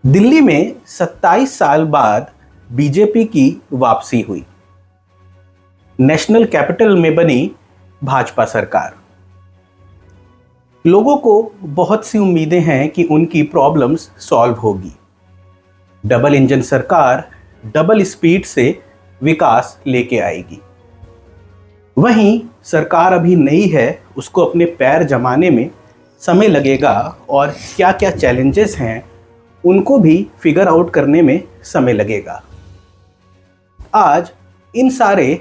दिल्ली में 27 साल बाद बीजेपी की वापसी हुई। नेशनल कैपिटल में बनी भाजपा सरकार। लोगों को बहुत सी उम्मीदें हैं कि उनकी प्रॉब्लम्स सॉल्व होगी। डबल इंजन सरकार डबल स्पीड से विकास लेके आएगी। वहीं सरकार अभी नई है, उसको अपने पैर जमाने में समय लगेगा और क्या क्या चैलेंजेस हैं उनको भी फिगर आउट करने में समय लगेगा। आज इन सारे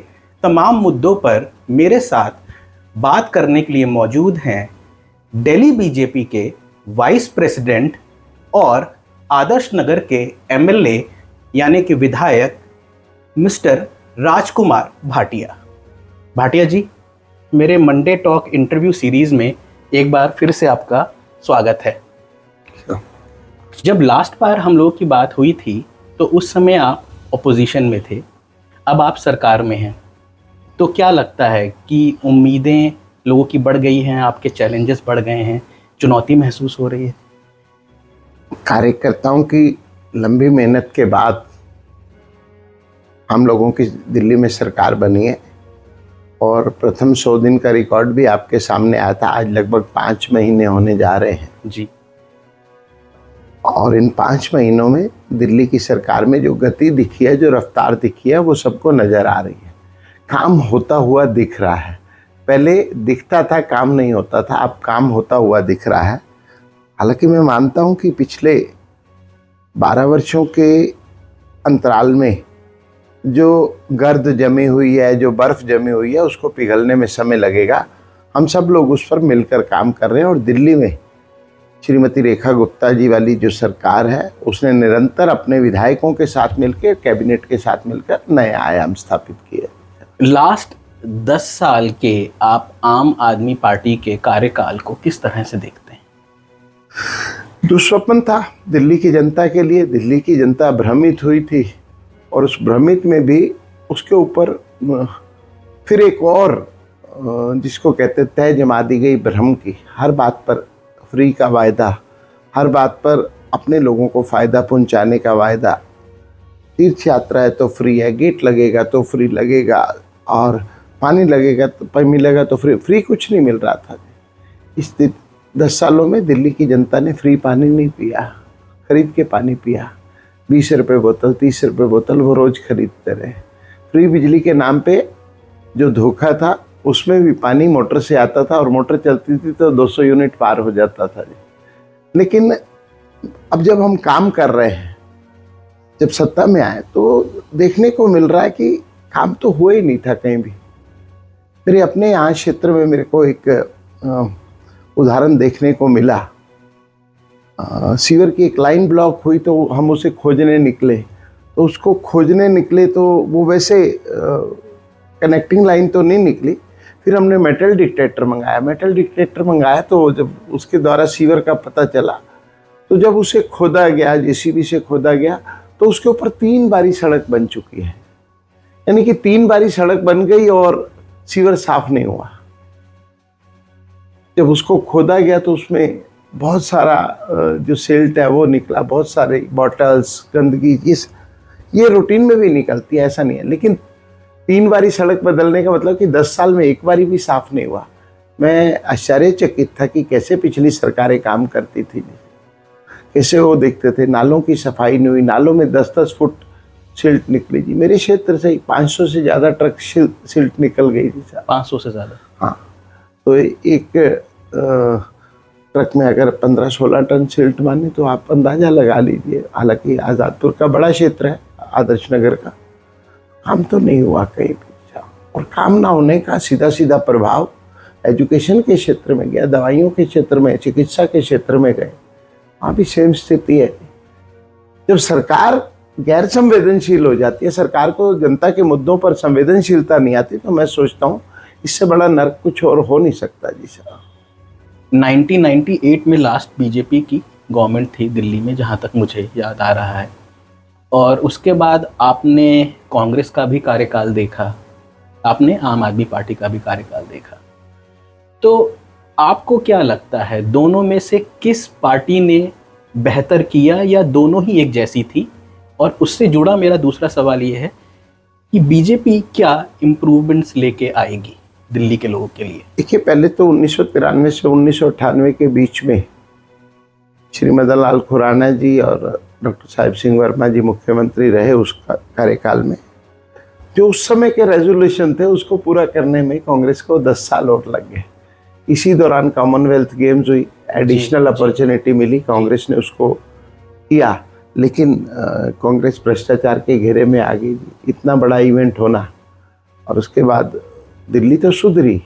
तमाम मुद्दों पर मेरे साथ बात करने के लिए मौजूद हैं दिल्ली बीजेपी के वाइस प्रेसिडेंट और आदर्श नगर के एमएलए यानी कि विधायक मिस्टर राजकुमार भाटिया। भाटिया जी, मेरे मंडे टॉक इंटरव्यू सीरीज में एक बार फिर से आपका स्वागत है। जब लास्ट बार हम लोगों की बात हुई थी तो उस समय आप ओपोजिशन में थे, अब आप सरकार में हैं। तो क्या लगता है कि उम्मीदें लोगों की बढ़ गई हैं, आपके चैलेंजेस बढ़ गए हैं, चुनौती महसूस हो रही है? कार्यकर्ताओं की लंबी मेहनत के बाद हम लोगों की दिल्ली में सरकार बनी है और प्रथम 100 दिन का रिकॉर्ड भी आपके सामने आया था। आज लगभग 5 महीने होने जा रहे हैं जी। और इन 5 महीनों में दिल्ली की सरकार में जो गति दिखी है, जो रफ्तार दिखी है, वो सबको नज़र आ रही है। काम होता हुआ दिख रहा है। पहले दिखता था, काम नहीं होता था, अब काम होता हुआ दिख रहा है। हालांकि मैं मानता हूं कि पिछले 12 वर्षों के अंतराल में जो गर्द जमी हुई है, जो बर्फ़ जमी हुई है, उसको पिघलने में समय लगेगा। हम सब लोग उस पर मिलकर काम कर रहे हैं और दिल्ली में श्रीमती रेखा गुप्ता जी वाली जो सरकार है, उसने निरंतर अपने विधायकों के साथ मिलकर, कैबिनेट के साथ मिलकर नए आयाम स्थापित किए। लास्ट 10 साल के आप आम आदमी पार्टी के कार्यकाल को किस तरह से देखते हैं? दुस्वप्न था दिल्ली की जनता के लिए। दिल्ली की जनता भ्रमित हुई थी और उस भ्रमित में भी उसके ऊपर फिर एक और जिसको कहते तय जमा दी गई भ्रम की। हर बात पर फ्री का वायदा, हर बात पर अपने लोगों को फ़ायदा पहुंचाने का वायदा। तीर्थ यात्रा है तो फ्री है, गेट लगेगा तो फ्री लगेगा, और पानी लगेगा तो मिलेगा तो फ्री कुछ नहीं मिल रहा था। इस 10 सालों में दिल्ली की जनता ने फ्री पानी नहीं पिया, खरीद के पानी पिया। 20 रुपये बोतल, 30 रुपये बोतल वो रोज़ खरीदते रहे। फ्री बिजली के नाम पे जो धोखा था, उसमें भी पानी मोटर से आता था और मोटर चलती थी तो 200 यूनिट पार हो जाता था। लेकिन अब जब हम काम कर रहे हैं, जब सत्ता में आए, तो देखने को मिल रहा है कि काम तो हुआ ही नहीं था कहीं भी। मेरे अपने यहाँ क्षेत्र में मेरे को एक उदाहरण देखने को मिला। सीवर की एक लाइन ब्लॉक हुई तो हम उसे खोजने निकले, तो उसको खोजने निकले तो वो वैसे कनेक्टिंग लाइन तो नहीं निकली। फिर हमने मेटल डिटेक्टर मंगाया तो जब उसके द्वारा सीवर का पता चला, तो जब उसे खोदा गया, जेसीबी से खोदा गया, तो उसके ऊपर 3 बारी सड़क बन चुकी है। यानी कि 3 बारी सड़क बन गई और सीवर साफ नहीं हुआ। जब उसको खोदा गया तो उसमें बहुत सारा जो सिल्ट है वो निकला, बहुत सारे बॉटल्स, गंदगी, ये रूटीन में भी निकलती है, ऐसा नहीं है। लेकिन 3 बारी सड़क बदलने का मतलब कि 10 साल में एक बारी भी साफ नहीं हुआ। मैं आश्चर्यचकित था कि कैसे पिछली सरकारें काम करती थी, कैसे वो देखते थे। नालों की सफाई नहीं हुई, नालों में 10-10 फुट सिल्ट निकली जी। मेरे क्षेत्र से 500 से ज़्यादा ट्रक सिल्ट निकल गई थी। 500 से ज़्यादा? हाँ। तो एक ट्रक में अगर 15-16 टन सिल्ट माने तो आप अंदाज़ा लगा लीजिए। हालांकि आज़ादपुर का बड़ा क्षेत्र है, आदर्श नगर का। काम तो नहीं हुआ कहीं भी, और काम ना होने का सीधा सीधा प्रभाव एजुकेशन के क्षेत्र में गया, दवाइयों के क्षेत्र में, चिकित्सा के क्षेत्र में गए। वहाँ भी सेम स्थिति है। जब सरकार गैर संवेदनशील हो जाती है, सरकार को जनता के मुद्दों पर संवेदनशीलता नहीं आती, तो मैं सोचता हूँ इससे बड़ा नर्क कुछ और हो नहीं सकता जी साहब। 1998 में लास्ट बीजेपी की गवर्नमेंट थी दिल्ली में, जहाँ तक मुझे याद आ रहा है, और उसके बाद आपने कांग्रेस का भी कार्यकाल देखा, आपने आम आदमी पार्टी का भी कार्यकाल देखा। तो आपको क्या लगता है दोनों में से किस पार्टी ने बेहतर किया या दोनों ही एक जैसी थी? और उससे जुड़ा मेरा दूसरा सवाल ये है कि बीजेपी क्या इम्प्रूवमेंट्स लेके आएगी दिल्ली के लोगों के लिए? देखिए, पहले तो 1993 से 1998 के बीच में श्री मदन लाल खुराना जी और डॉक्टर साहिब सिंह वर्मा जी मुख्यमंत्री रहे उस कार्यकाल में। जो उस समय के रेजोल्यूशन थे उसको पूरा करने में कांग्रेस को 10 साल और लग गए। इसी दौरान कॉमनवेल्थ गेम्स हुई, एडिशनल अपॉर्चुनिटी मिली, कांग्रेस ने उसको किया, लेकिन कांग्रेस भ्रष्टाचार के घेरे में आ गई। इतना बड़ा इवेंट होना, और उसके बाद दिल्ली तो सुधरी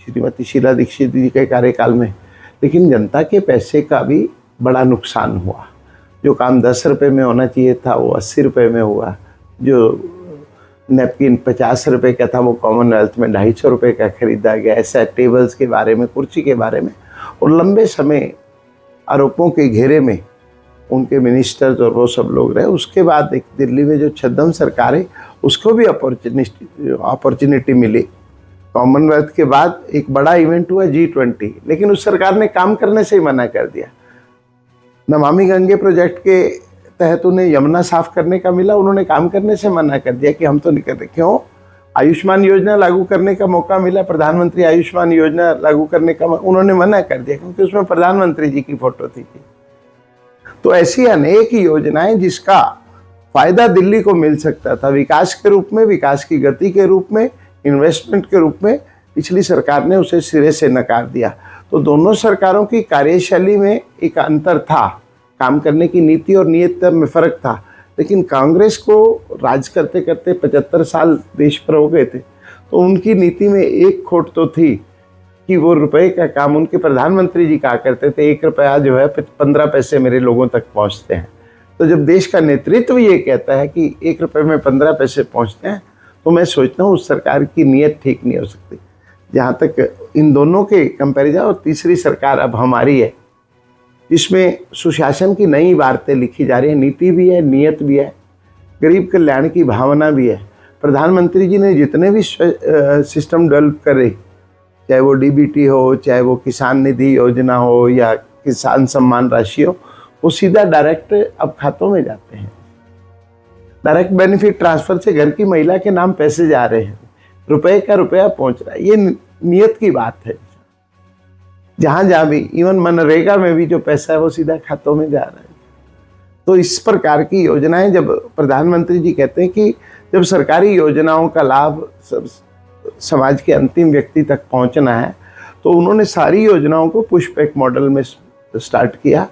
श्रीमती शीला दीक्षित जी के कार्यकाल में, लेकिन जनता के पैसे का भी बड़ा नुकसान हुआ। जो काम 10 रुपये में होना चाहिए था वो 80 रुपये में हुआ। जो नैपकिन 50 रुपये का था वो कॉमनवेल्थ में 250 रुपये का खरीदा गया। ऐसा टेबल्स के बारे में, कुर्सी के बारे में, और लंबे समय आरोपों के घेरे में उनके मिनिस्टर्स और वो सब लोग रहे। उसके बाद एक दिल्ली में जो छद्म सरकार है उसको भी अपॉर्चुनिटी मिली। कॉमनवेल्थ के बाद एक बड़ा इवेंट हुआ G20, लेकिन उस सरकार ने काम करने से ही मना कर दिया। नमामि गंगे प्रोजेक्ट के तहत उन्हें यमुना साफ करने का मिला, उन्होंने काम करने से मना कर दिया कि हम तो नहीं करते। क्यों? आयुष्मान योजना लागू करने का मौका मिला, प्रधानमंत्री आयुष्मान योजना लागू करने का, उन्होंने मना कर दिया क्योंकि उसमें प्रधानमंत्री जी की फोटो थी। तो ऐसी अनेक योजनाएं जिसका फायदा दिल्ली को मिल सकता था, विकास के रूप में, विकास की गति के रूप में, इन्वेस्टमेंट के रूप में, पिछली सरकार ने उसे सिरे से नकार दिया। तो दोनों सरकारों की कार्यशैली में एक अंतर था, काम करने की नीति और नीयत में फर्क था। लेकिन कांग्रेस को राज करते करते 75 साल देश पर हो गए थे, तो उनकी नीति में एक खोट तो थी कि वो रुपए का काम, उनके प्रधानमंत्री जी कहा करते थे 1 रुपया जो है 15 पैसे मेरे लोगों तक पहुंचते हैं। तो जब देश का नेतृत्व ये कहता है कि 1 रुपये में 15 पैसे पहुंचते हैं, तो मैं सोचता हूँ उस सरकार की नीयत ठीक नहीं हो सकती। जहाँ तक इन दोनों के कंपैरिजन, और तीसरी सरकार अब हमारी है, जिसमें सुशासन की नई वार्तें लिखी जा रही है, नीति भी है, नीयत भी है, गरीब कल्याण की भावना भी है। प्रधानमंत्री जी ने जितने भी सिस्टम डेवलप करे, चाहे वो DBT हो, चाहे वो किसान निधि योजना हो या किसान सम्मान राशि हो, वो सीधा डायरेक्ट अब खातों में जाते हैं। डायरेक्ट बेनिफिट ट्रांसफर से घर की महिला के नाम पैसे जा रहे हैं, रुपए का रुपया पहुंच रहा है। ये नियत की बात है। जहाँ भी, इवन मनरेगा में भी जो पैसा है वो सीधा खातों में जा रहा है। तो इस प्रकार की योजनाएं, जब प्रधानमंत्री जी कहते हैं कि जब सरकारी योजनाओं का लाभ समाज के अंतिम व्यक्ति तक पहुंचना है, तो उन्होंने सारी योजनाओं को पुश बैक मॉडल में स्टार्ट किया।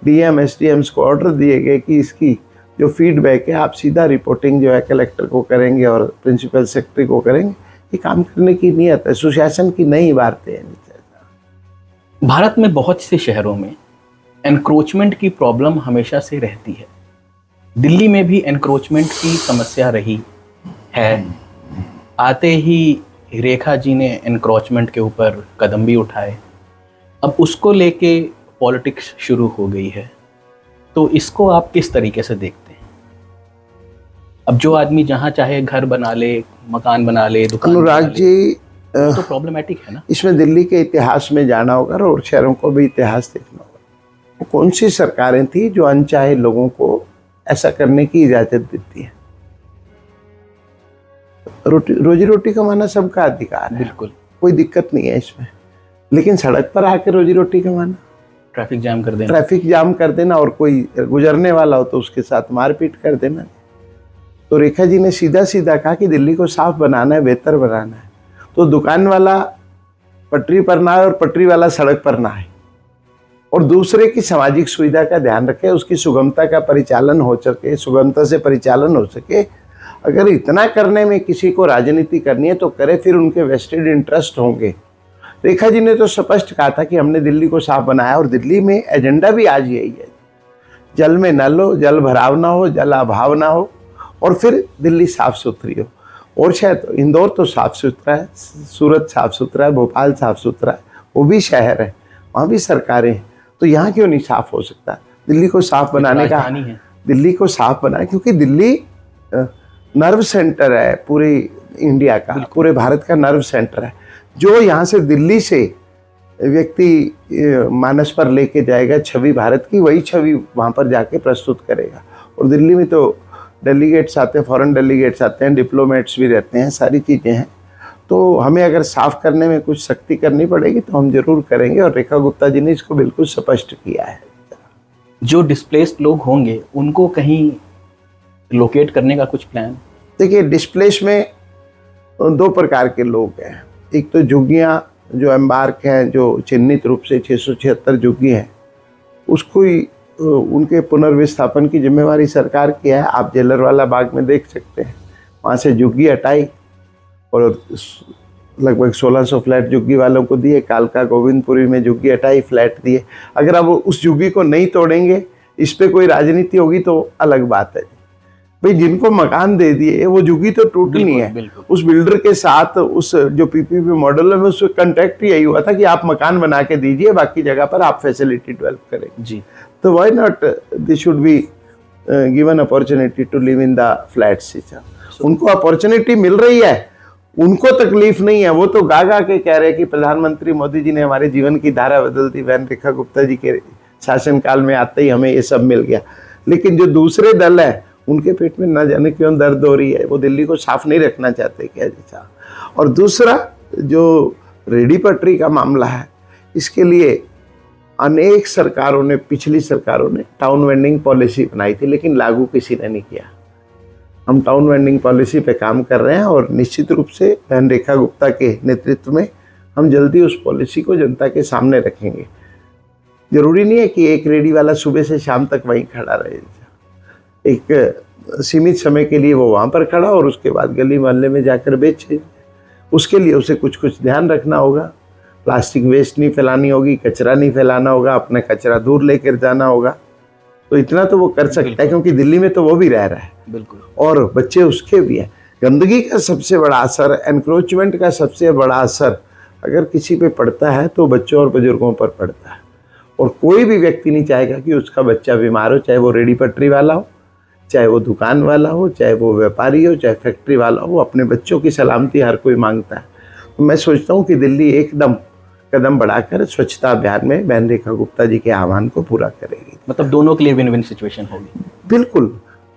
DM SDMs को ऑर्डर दिए गए कि इसकी जो फीडबैक है आप सीधा रिपोर्टिंग जो है कलेक्टर को करेंगे और प्रिंसिपल सेक्रेटरी को करेंगे। ये काम करने की नीयत है, सुशासन की नई वार्तें हैं। भारत में बहुत से शहरों में एनक्रोचमेंट की प्रॉब्लम हमेशा से रहती है। दिल्ली में भी एनक्रोचमेंट की समस्या रही है। आते ही रेखा जी ने एनक्रोचमेंट के ऊपर कदम भी उठाए। अब उसको लेके पॉलिटिक्स शुरू हो गई है। तो इसको आप किस तरीके से देखते हैं? अब जो आदमी जहाँ चाहे घर बना ले, मकान बना ले, दुकान अनुराग जी, तो प्रॉब्लमेटिक है ना। इसमें दिल्ली के इतिहास में जाना होगा और शहरों को भी इतिहास देखना होगा। वो कौन सी सरकारें थी जो अनचाहे लोगों को ऐसा करने की इजाजत देती है? रोजी रोटी कमाना सबका अधिकार है, बिल्कुल, कोई दिक्कत नहीं है इसमें। लेकिन सड़क पर आकर रोजी रोटी कमाना, ट्रैफिक जाम कर देना और कोई गुजरने वाला हो तो उसके साथ मारपीट कर देना। तो रेखा जी ने सीधा सीधा कहा कि दिल्ली को साफ बनाना है, बेहतर बनाना है। तो दुकान वाला पटरी पर ना है और पटरी वाला सड़क पर ना है, और दूसरे की सामाजिक सुविधा का ध्यान रखे, उसकी सुगमता का परिचालन हो सके, सुगमता से परिचालन हो सके। अगर इतना करने में किसी को राजनीति करनी है तो करे, फिर उनके वेस्टेड इंटरेस्ट होंगे। रेखा जी ने तो स्पष्ट कहा था कि हमने दिल्ली को साफ बनाया, और दिल्ली में एजेंडा भी आज यही है, जल में नल हो, जल भराव ना हो, जल अभाव ना हो, और फिर दिल्ली साफ सुथरी हो। और शायद इंदौर तो साफ सुथरा है, सूरत साफ सुथरा है, भोपाल साफ सुथरा है, वो भी शहर है, वहाँ भी सरकारें हैं। तो यहाँ क्यों नहीं साफ हो सकता? दिल्ली को साफ बनाने का, दिल्ली को साफ बनाए, क्योंकि दिल्ली नर्व सेंटर है पूरे इंडिया का, पूरे भारत का नर्व सेंटर है। जो यहाँ से दिल्ली से व्यक्ति मानस पर लेके जाएगा छवि भारत की, वही छवि वहाँ पर जाके प्रस्तुत करेगा। और दिल्ली में तो डेलीगेट्स आते हैं, फॉरेन डेलीगेट्स आते हैं, डिप्लोमेट्स भी रहते हैं, सारी चीज़ें हैं। तो हमें अगर साफ करने में कुछ सख्ती करनी पड़ेगी तो हम जरूर करेंगे, और रेखा गुप्ता जी ने इसको बिल्कुल स्पष्ट किया है। जो डिस्प्लेस्ड लोग होंगे उनको कहीं लोकेट करने का कुछ प्लान? देखिए, डिस्प्लेस में 2 प्रकार के लोग हैं। एक तो झुग्गियाँ जो एम्बार्क हैं, जो चिन्हित रूप से 676 झुग्गी हैं, उसको ही उनके पुनर्विस्थापन की जिम्मेवारी सरकार की है। आप जेलरवाला बाग में देख सकते हैं, वहाँ से झुग्गी हटाई और लगभग 1600 फ्लैट झुग्गी वालों को दिए। कालका गोविंदपुरी में झुग्गी हटाई, फ्लैट दिए। अगर आप उस झुग्गी को नहीं तोड़ेंगे, इस पे कोई राजनीति होगी तो अलग बात है। भाई, जिनको मकान दे दिए वो झुग्गी तो टूटनी है। उस बिल्डर के साथ उस जो पीपीपी मॉडल है उसमें कॉन्ट्रैक्ट यही हुआ था कि आप मकान बना के दीजिए, बाकी जगह पर आप फैसिलिटी डेवलप करेंगे जी। तो why not this should be given opportunity to live in the flats. उनको अपॉर्चुनिटी मिल रही है, उनको तकलीफ नहीं है। वो तो गा गा के कह रहे हैं कि प्रधानमंत्री मोदी जी ने हमारे जीवन की धारा बदल दी, बहन रेखा गुप्ता जी के शासनकाल में आते ही हमें ये सब मिल गया। लेकिन जो दूसरे दल है उनके पेट में न जाने क्यों दर्द हो रही है, वो दिल्ली को साफ नहीं रखना चाहते क्या जैसा। और दूसरा जो रेडी पटरी का मामला है, इसके लिए अनेक सरकारों ने, पिछली सरकारों ने टाउन वेंडिंग पॉलिसी बनाई थी, लेकिन लागू किसी ने नहीं किया। हम टाउन वेंडिंग पॉलिसी पे काम कर रहे हैं और निश्चित रूप से बहन रेखा गुप्ता के नेतृत्व में हम जल्दी उस पॉलिसी को जनता के सामने रखेंगे। जरूरी नहीं है कि एक रेडी वाला सुबह से शाम तक वहीं खड़ा रहे। एक सीमित समय के लिए वो वहाँ पर खड़ा और उसके बाद गली मोहल्ले में जाकर बेचे। उसके लिए उसे कुछ कुछ ध्यान रखना होगा। प्लास्टिक वेस्ट नहीं फैलानी होगी, कचरा नहीं फैलाना होगा, अपना कचरा दूर लेकर जाना होगा। तो इतना तो वो कर सकता है, क्योंकि दिल्ली में तो वो भी रह रहा है। बिल्कुल। और बच्चे उसके भी हैं। गंदगी का सबसे बड़ा असर, एनक्रोचमेंट का सबसे बड़ा असर अगर किसी पे पड़ता है तो बच्चों और बुजुर्गों पर पड़ता है। और कोई भी व्यक्ति नहीं चाहेगा कि उसका बच्चा बीमार हो, चाहे वो रेडी पटरी वाला हो, चाहे वो दुकान वाला हो, चाहे वो व्यापारी हो, चाहे फैक्ट्री वाला हो। अपने बच्चों की सलामती हर कोई मांगता है। तो मैं सोचता हूँ कि दिल्ली एकदम कदम बढ़ाकर स्वच्छता अभियान में बहन रेखा गुप्ता जी के आह्वान को पूरा करेगी। मतलब दोनों के लिए विन विन सिचुएशन होगी। बिल्कुल,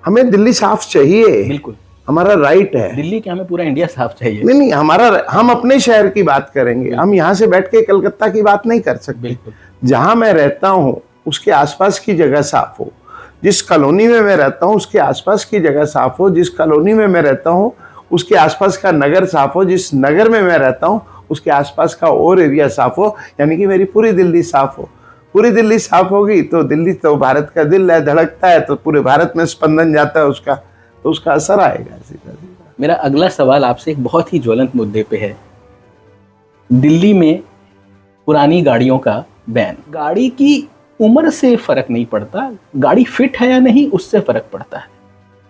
हमें दिल्ली साफ चाहिए। बिल्कुल, हमारा राइट है। दिल्ली क्या, हमें पूरा इंडिया साफ चाहिए। नहीं, हम अपने शहर की बात करेंगे। हम यहाँ से बैठ के कलकत्ता की बात नहीं कर सकते। जहाँ मैं रहता हूँ उसके आसपास की जगह साफ हो, जिस कॉलोनी में मैं रहता हूँ उसके आसपास की जगह साफ हो, जिस कॉलोनी में मैं रहता हूँ उसके आसपास का नगर साफ हो, जिस नगर में मैं रहता हूँ उसके आसपास का और एरिया साफ हो। यानी कि मेरी पूरी दिल्ली साफ हो। पूरी दिल्ली साफ होगी तो दिल्ली तो भारत का दिल है, धड़कता है तो पूरे भारत में स्पंदन जाता है उसका, तो उसका असर आएगा सीधा सीधा। मेरा अगला सवाल आपसे एक बहुत ही ज्वलंत मुद्दे पे है। दिल्ली में पुरानी गाड़ियों का बैन। गाड़ी की उम्र से फर्क नहीं पड़ता, गाड़ी फिट है या नहीं उससे फर्क पड़ता है।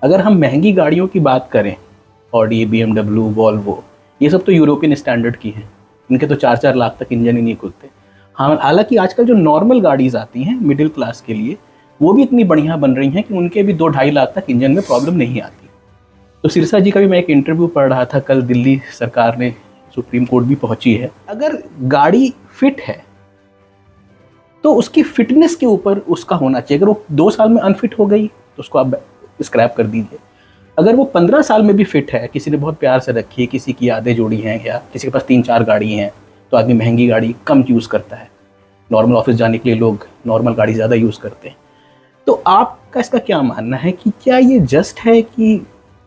अगर हम महंगी गाड़ियों की बात करें, ऑडी, BMW, वॉल्वो, ये सब तो यूरोपियन स्टैंडर्ड की हैं। इनके तो 4-4 लाख तक इंजन ही नहीं खुलते। हाँ, हालांकि आजकल जो नॉर्मल गाड़ीज आती हैं मिडिल क्लास के लिए, वो भी इतनी बढ़िया बन रही हैं कि उनके भी 2-2.5 लाख तक इंजन में प्रॉब्लम नहीं आती। तो सिरसा जी का भी मैं एक इंटरव्यू पढ़ रहा था कल, दिल्ली सरकार ने सुप्रीम कोर्ट भी पहुंची है। अगर गाड़ी फिट है तो उसकी फिटनेस के ऊपर उसका होना चाहिए। अगर वो 2 साल में अनफिट हो गई तो उसको आप स्क्रैप कर दीजिए। अगर वो 15 साल में भी फिट है, किसी ने बहुत प्यार से रखी है, किसी की यादें जोड़ी हैं, या किसी के पास 3-4 गाड़ी हैं, तो आदमी महंगी गाड़ी कम यूज़ करता है। नॉर्मल ऑफिस जाने के लिए लोग नॉर्मल गाड़ी ज़्यादा यूज़ करते हैं। तो आपका इसका क्या मानना है कि क्या ये जस्ट है कि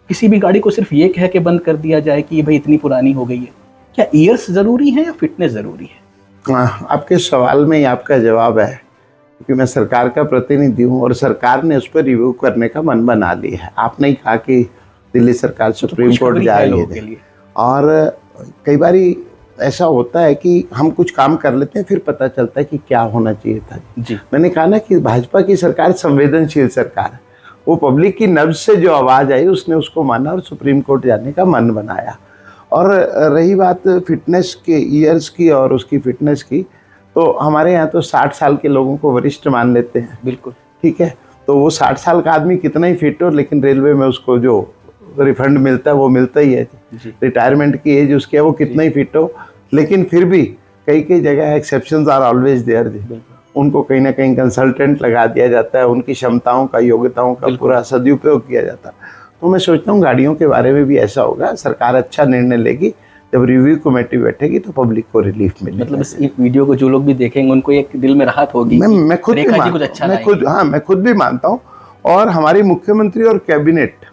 किसी भी गाड़ी को सिर्फ ये कह के बंद कर दिया जाए कि भाई इतनी पुरानी हो गई है? क्या ईयर्स ज़रूरी है या फिटनेस ज़रूरी है? आपके सवाल में ही आपका जवाब है, क्योंकि मैं सरकार का प्रतिनिधि हूँ और सरकार ने उस पर रिव्यू करने का मन बना लिया है। आपने ही कहा कि दिल्ली सरकार सुप्रीम कोर्ट जाएगी, और कई बारी ऐसा होता है कि हम कुछ काम कर लेते हैं, फिर पता चलता है कि क्या होना चाहिए था जी। मैंने कहा ना कि भाजपा की सरकार संवेदनशील सरकार है। वो पब्लिक की नब्ज से जो आवाज़ आई उसने उसको माना और सुप्रीम कोर्ट जाने का मन बनाया। और रही बात फिटनेस के ईयर्स की और उसकी फिटनेस की, तो हमारे यहाँ तो 60 साल के लोगों को वरिष्ठ मान लेते हैं। बिल्कुल ठीक है, तो वो 60 साल का आदमी कितना ही फिट हो, लेकिन रेलवे में उसको जो रिफंड मिलता है वो मिलता ही है। रिटायरमेंट की एज उसकी है, वो कितना ही फिट हो, लेकिन फिर भी कई कई जगह एक्सेप्शंस आर ऑलवेज देयर, उनको कहीं ना कहीं कंसल्टेंट लगा दिया जाता है, उनकी क्षमताओं का, योग्यताओं का पूरा सदुपयोग किया जाता है। तो मैं सोचता हूँ गाड़ियों के बारे में भी ऐसा होगा, सरकार अच्छा निर्णय लेगी, जब रिव्यू कमेटी बैठेगी तो पब्लिक को रिलीफ मिलेगा। मतलब इस एक वीडियो को जो लोग भी देखेंगे उनको एक दिल में राहत होगी। मैं खुद भी मानता हूँ, मैं खुद भी मानता हूँ। और हमारी मुख्यमंत्री और कैबिनेट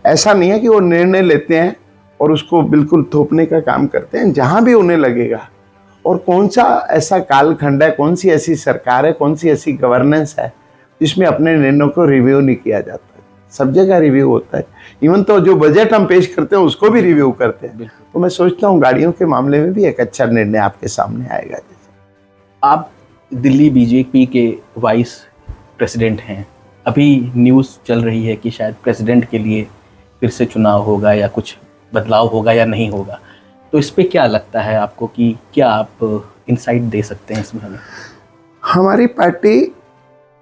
ऐसा नहीं है कि वो निर्णय लेते हैं और उसको बिल्कुल थोपने का काम करते हैं, जहां भी उन्हें लगेगा। और कौन सा ऐसा कालखंड है, कौन सी ऐसी सरकार है, कौन सी ऐसी गवर्नेंस है जिसमें अपने निर्णयों को रिव्यू नहीं किया जाता है। सब जगह रिव्यू होता है, इवन तो जो बजट हम पेश करते हैं उसको भी रिव्यू करते हैं। तो मैं सोचता हूँ गाड़ियों के मामले में भी एक अच्छा निर्णय आपके सामने आएगा। जैसे आप दिल्ली बीजेपी के वाइस प्रेसिडेंट हैं, अभी न्यूज़ चल रही है कि शायद प्रेसिडेंट के लिए फिर से चुनाव होगा या कुछ बदलाव होगा या नहीं होगा, तो इस पे क्या लगता है आपको कि क्या आप इंसाइट दे सकते हैं इसमें हमें? हमारी पार्टी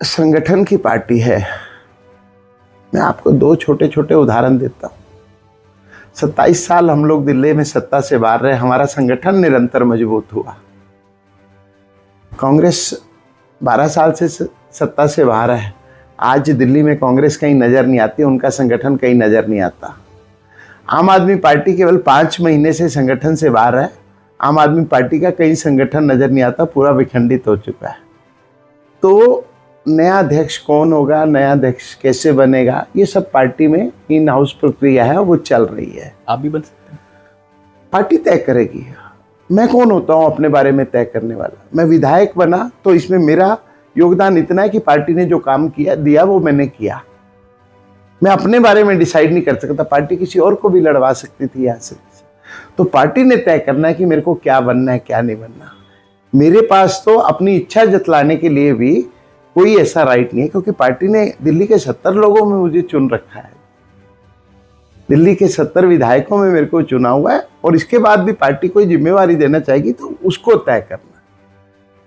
संगठन की पार्टी है। मैं आपको दो छोटे छोटे उदाहरण देता हूँ। 27 साल हम लोग दिल्ली में सत्ता से बाहर रहे, हमारा संगठन निरंतर मजबूत हुआ। कांग्रेस 12 साल से सत्ता से बाहर है, आज दिल्ली में कांग्रेस कहीं नजर नहीं आती, उनका संगठन कहीं नजर नहीं आता। आम आदमी पार्टी केवल 5 महीने से संगठन से बाहर है, आम आदमी पार्टी का कहीं संगठन नजर नहीं आता, पूरा विखंडित हो चुका है। तो नया अध्यक्ष कौन होगा, नया अध्यक्ष कैसे बनेगा, ये सब पार्टी में इन हाउस प्रक्रिया है, वो चल रही है। आप भी बन सकते हैं, पार्टी तय करेगी। मैं कौन होता हूँ अपने बारे में तय करने वाला? मैं विधायक बना तो इसमें मेरा योगदान इतना है कि पार्टी ने जो काम किया दिया वो मैंने किया। मैं अपने बारे में डिसाइड नहीं कर सकता, पार्टी किसी और को भी लड़वा सकती थी यहाँ से। तो पार्टी ने तय करना है कि मेरे को क्या बनना है, क्या नहीं बनना। मेरे पास तो अपनी इच्छा जतलाने के लिए भी कोई ऐसा राइट नहीं है, क्योंकि पार्टी ने दिल्ली के 70 लोगों में मुझे चुन रखा है, दिल्ली के 70 विधायकों में मेरे को चुना हुआ है। और इसके बाद भी पार्टी कोई जिम्मेवारी देना चाहेगी तो उसको तय करना।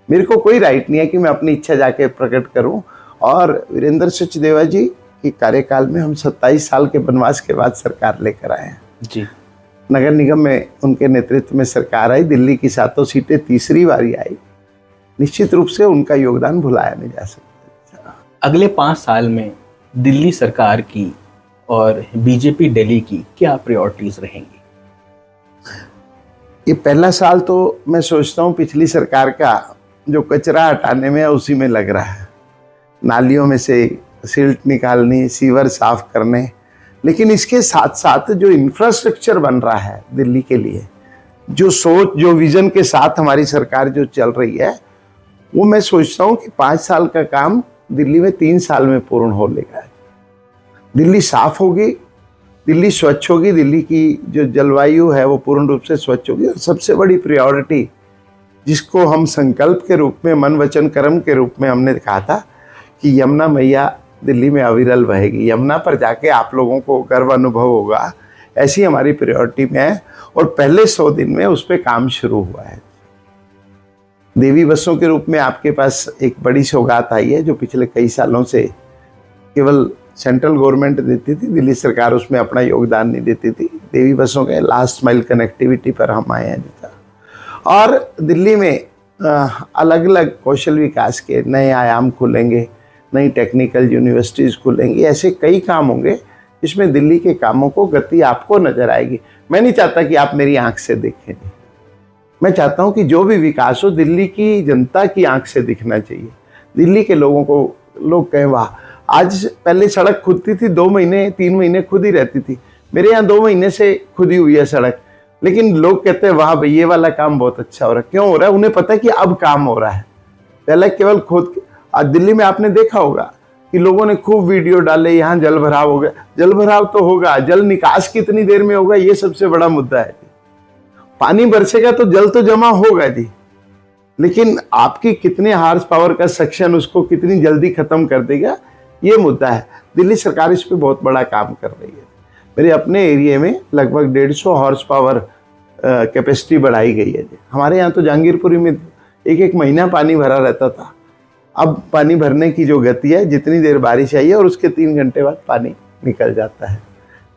मेरे को कोई राइट नहीं है कि मैं अपनी इच्छा जाके प्रकट करूं। और वीरेंद्र सचदेवा जी के कार्यकाल में हम 27 साल के वनवास के बाद सरकार लेकर आए हैं जी। नगर निगम में उनके नेतृत्व में सरकार आई, दिल्ली की 7 सीटें तीसरी बारी आई। निश्चित रूप से उनका योगदान भुलाया नहीं जा सकता। अगले 5 साल में दिल्ली सरकार की और बीजेपी दिल्ली की क्या प्रायोरिटीज रहेंगी? ये पहला साल तो मैं सोचता हूँ पिछली सरकार का जो कचरा हटाने में है उसी में लग रहा है। नालियों में से सिल्ट निकालनी, सीवर साफ करने। लेकिन इसके साथ साथ जो इंफ्रास्ट्रक्चर बन रहा है दिल्ली के लिए, जो सोच, जो विजन के साथ हमारी सरकार जो चल रही है, वो मैं सोचता हूँ कि 5 साल का काम दिल्ली में 3 साल में पूर्ण हो लेगा। दिल्ली साफ होगी, दिल्ली स्वच्छ होगी, दिल्ली की जो जलवायु है वो पूर्ण रूप से स्वच्छ होगी। और सबसे बड़ी प्रायोरिटी जिसको हम संकल्प के रूप में, मन वचन कर्म के रूप में हमने कहा था कि यमुना मैया दिल्ली में अविरल बहेगी, यमुना पर जाके आप लोगों को गर्व अनुभव होगा, ऐसी हमारी प्रायोरिटी में है। और पहले 100 दिन में उस पर काम शुरू हुआ है। देवी बसों के रूप में आपके पास एक बड़ी सौगात आई है, जो पिछले कई सालों से केवल सेंट्रल गवर्नमेंट देती थी, दिल्ली सरकार उसमें अपना योगदान नहीं देती थी। देवी बसों के लास्ट माइल कनेक्टिविटी पर हम आए हैं जैसा। और दिल्ली में अलग अलग कौशल विकास के नए आयाम खुलेंगे, नई टेक्निकल यूनिवर्सिटीज़ खुलेंगी। ऐसे कई काम होंगे जिसमें दिल्ली के कामों को गति आपको नजर आएगी। मैं नहीं चाहता कि आप मेरी आंख से देखें, मैं चाहता हूं कि जो भी विकास हो दिल्ली की जनता की आंख से दिखना चाहिए। दिल्ली के लोगों को लोग कहें वाह, आज पहले सड़क खुदती थी 2 महीने 3 महीने खुद ही रहती थी, मेरे यहाँ 2 महीने से खुदी हुई है सड़क, लेकिन लोग कहते हैं वाह भाई ये वाला काम बहुत अच्छा हो रहा है। क्यों हो रहा है? उन्हें पता है कि अब काम हो रहा है। पहले केवल खुद, आज दिल्ली में आपने देखा होगा कि लोगों ने खूब वीडियो डाले, यहाँ जल भराव हो गया। जल भराव तो होगा, जल निकास कितनी देर में होगा ये सबसे बड़ा मुद्दा है। पानी बरसेगा तो जल तो जमा होगा जी, लेकिन आपकी कितने हार्स पावर का सक्शन उसको कितनी जल्दी खत्म कर देगा, ये मुद्दा है। दिल्ली सरकार इस पे बहुत बड़ा काम कर रही है। मेरे अपने एरिया में लगभग 150 हॉर्स पावर कैपेसिटी बढ़ाई गई है। हमारे यहाँ तो जहांगीरपुरी में 1 महीना पानी भरा रहता था, अब पानी भरने की जो गति है, जितनी देर बारिश आई है और उसके 3 घंटे बाद पानी निकल जाता है।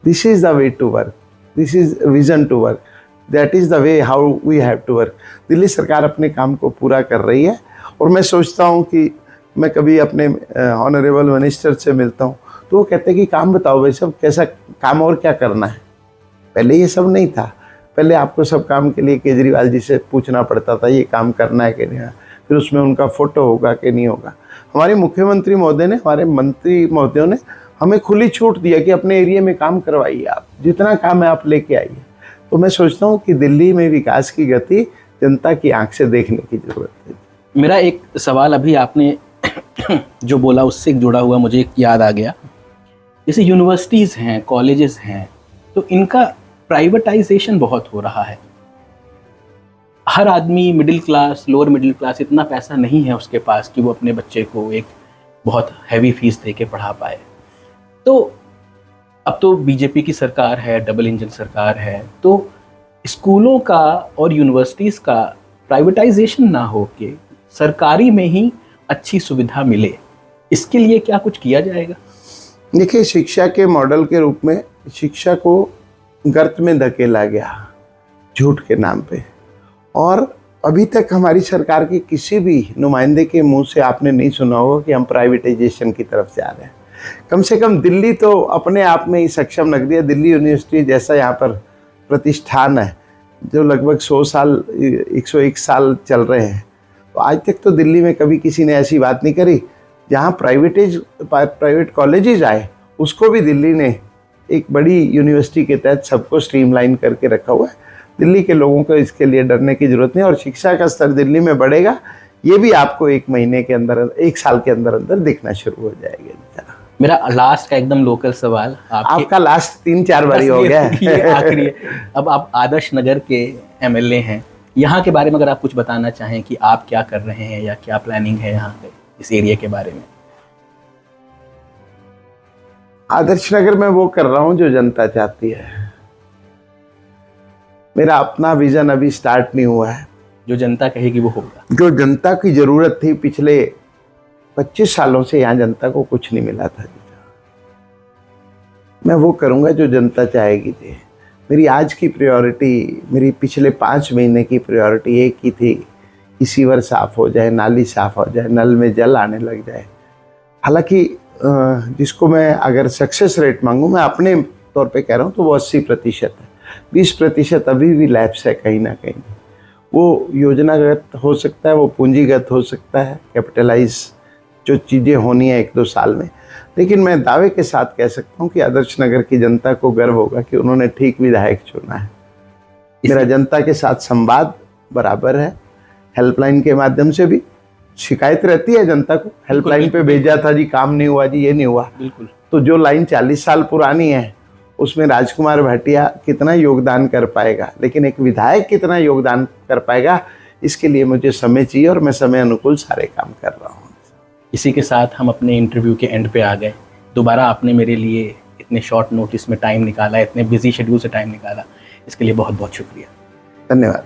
This is the way to work, this is vision to work. That is the way how we have to work. Delhi सरकार अपने काम को पूरा कर रही है और मैं सोचता हूँ कि मैं कभी अपने ऑनरेबल मिनिस्टर से मिलता हूँ तो वो कहते हैं कि काम बताओ भाई साहब, कैसा काम और क्या करना है। पहले ये सब नहीं था, पहले आपको सब काम के लिए केजरीवाल जी से पूछना पड़ता था ये काम करना है कि नहीं, फिर उसमें उनका फ़ोटो होगा कि नहीं होगा। हमारे मुख्यमंत्री महोदय ने, हमारे मंत्री महोदयों ने हमें खुली छूट दिया कि अपने एरिया में काम करवाइए, आप जितना काम है आप लेके आइए। तो मैं सोचता हूँ कि दिल्ली में विकास की गति जनता की आंख से देखने की ज़रूरत है। मेरा एक सवाल अभी आपने जो बोला उससे जुड़ा हुआ मुझे एक याद आ गया। जैसे यूनिवर्सिटीज़ हैं, कॉलेजेस हैं, तो इनका प्राइवेटाइजेशन बहुत हो रहा है। हर आदमी, middle class, lower middle class, इतना पैसा नहीं है उसके पास कि वो अपने बच्चे को एक बहुत हैवी फीस दे के पढ़ा पाए। तो अब तो बीजेपी की सरकार है, डबल इंजन सरकार है, तो स्कूलों का और यूनिवर्सिटीज़ का प्राइवेटाइजेशन ना हो के सरकारी में ही अच्छी सुविधा मिले, इसके लिए क्या कुछ किया जाएगा? देखिए, शिक्षा के मॉडल के रूप में शिक्षा को गर्त में धकेला गया झूठ के नाम पे, और अभी तक हमारी सरकार के किसी भी नुमाइंदे के मुंह से आपने नहीं सुना होगा कि हम प्राइवेटाइजेशन की तरफ जा रहे हैं। कम से कम दिल्ली तो अपने आप में ही सक्षम नगरी है। दिल्ली यूनिवर्सिटी जैसा यहाँ पर प्रतिष्ठान है जो लगभग 100 साल 101 साल चल रहे हैं, तो आज तक तो दिल्ली में कभी किसी ने ऐसी बात नहीं करी। जहाँ प्राइवेट कॉलेजेस आए उसको भी दिल्ली ने एक बड़ी यूनिवर्सिटी के तहत सबको स्ट्रीमलाइन करके रखा हुआ है। दिल्ली के लोगों को इसके लिए डरने की ज़रूरत नहीं, और शिक्षा का स्तर दिल्ली में बढ़ेगा, ये भी आपको 1 महीने के अंदर, 1 साल के अंदर अंदर दिखना शुरू हो जाएगा। मेरा लास्ट का एकदम लोकल सवाल, आपका लास्ट 3-4 बारी हो गया है, आखिरी है। अब आप आदर्श नगर के एमएलए हैं, यहाँ के बारे में अगर आप कुछ बताना चाहें कि आप क्या कर रहे हैं या क्या प्लानिंग है यहाँ पे इस एरिया के बारे में। आदर्श नगर में वो कर रहा हूँ जो जनता चाहती है। मेरा अपना विजन अभी स्टार्ट नहीं हुआ है। जो जनता कहेगी वो होगा। जो जनता की जरूरत थी, पिछले 25 सालों से यहाँ जनता को कुछ नहीं मिला था, मैं वो करूँगा जो जनता चाहेगी थी। मेरी आज की प्रायोरिटी, मेरी पिछले 5 महीने की प्रायोरिटी एक ही थी कि सीवर साफ़ हो जाए, नाली साफ़ हो जाए, नल में जल आने लग जाए। हालांकि जिसको मैं अगर सक्सेस रेट मांगूँ, मैं अपने तौर पे कह रहा हूँ, तो वो 80% है। 20% अभी भी लैप्स है कहीं ना कहीं। वो योजनागत हो सकता है, वो पूंजीगत हो सकता है, कैपिटलाइज जो चीज़ें होनी है 1-2 साल में। लेकिन मैं दावे के साथ कह सकता हूँ कि आदर्श नगर की जनता को गर्व होगा कि उन्होंने ठीक विधायक चुना है। मेरा जनता के साथ संवाद बराबर है, हेल्पलाइन के माध्यम से भी शिकायत रहती है जनता को, हेल्पलाइन पे भेजा था जी, काम नहीं हुआ जी, ये नहीं हुआ। बिल्कुल। तो जो लाइन 40 साल पुरानी है उसमें राजकुमार भाटिया कितना योगदान कर पाएगा, लेकिन एक विधायक कितना योगदान कर पाएगा, इसके लिए मुझे समय चाहिए और मैं समय अनुकूल सारे काम कर रहा हूँ। इसी के साथ हम अपने इंटरव्यू के एंड पे आ गए। दोबारा आपने मेरे लिए इतने शॉर्ट नोटिस में टाइम निकाला, इतने बिजी शेड्यूल से टाइम निकाला, इसके लिए बहुत बहुत शुक्रिया। धन्यवाद।